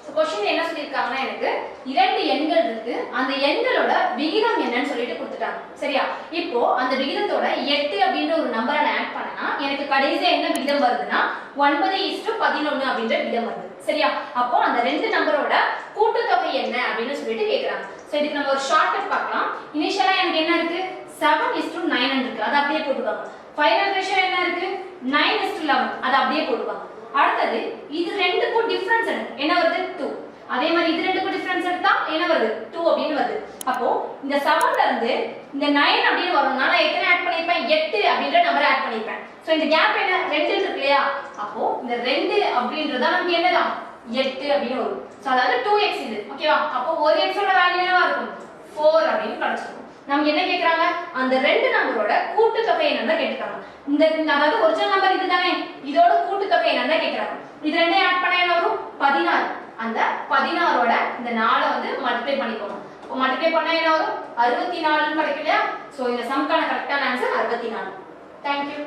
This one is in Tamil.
क्वेश्चन என்ன சொல்லிருக்காங்கன்னா எனக்கு இரண்டு எண்கள் இருக்கு அந்த எண்களோட விகிதம் என்னன்னு சொல்லிட்டு கொடுத்துட்டாங்க சரியா இப்போ அந்த விகிதத்தோட 8 அப்படிங்கற ஒரு நம்பரை நான் ஆட் பண்ணனா எனக்கு கடைசியா என்ன விகிதம் வருதுன்னா 9:11 அப்படிங்கற விகிதம் வருது சரியா அப்போ அந்த ரெண்டு நம்பரோட கூட்டுத்தொகை என்ன அப்படினு சொல்லிட்டு கேக்குறாங்க சோ இதுக்கு நம்ம ஒரு ஷார்ட்கட் பார்க்கலாம் இனிஷியலா எனக்கு என்ன இருக்கு 7:9 இருக்கு அத அப்படியே போட்டுவாங்க ஃபைனல் ரேஷியோ என்ன இருக்கு 9:11 அத அப்படியே போட்டுவாங்க அடுத்து இது ரெண்டுக்கும் டிஃபரன்ஸ் என்ன வருது 2 அதே மாதிரி இது ரெண்டுக்கும் டிஃபரன்ஸ் எடுத்தா என்ன வருது 2 அப்படினு வருது அப்போ இந்த 7 ல இருந்து இந்த 9 அப்படினு வரணும்னா நான் எத்தனை ஆட் பண்ணிருப்பேன் 8 அப்படிங்கற நம்பரை ஆட் பண்ணிருப்பேன் சோ இந்த கேப் என்ன 2 இருக்கு இல்லையா அப்போ இந்த 2 அப்படின்றது நமக்கு என்னதான் 8 அப்படினு வரும் சோ அதாவது 2x இது ஓகேவா அப்போ 1x ஓட வேல்யூ என்னவா இருக்கும் 4 அப்படினு கிடைச்சிரும் நமக்கு என்ன கேக்குறாங்க அந்த ரெண்டு நம்பரோட கூட்டுத்தொகை என்னன்னு கேக்குறாங்க இந்த அதாவது ஒரிஜினல் நம்பர் இதுதானே இதோட கூட்டுத்தொகை என்னன்னு கேக்குறாங்க இது ரெண்டையும் ஆட் பண்ணா என்ன வரும் 16 அந்த 16 ஓட இந்த 4 வந்து மல்டிப்ளை பண்ணிக்கோங்க அப்ப மல்டிப்ளை பண்ணா என்ன வரும் 64 ன்னு கிடைக்கும்ல சோ இந்த சம்க்கான கரெக்ட்டான ஆன்சர் 64 Thank you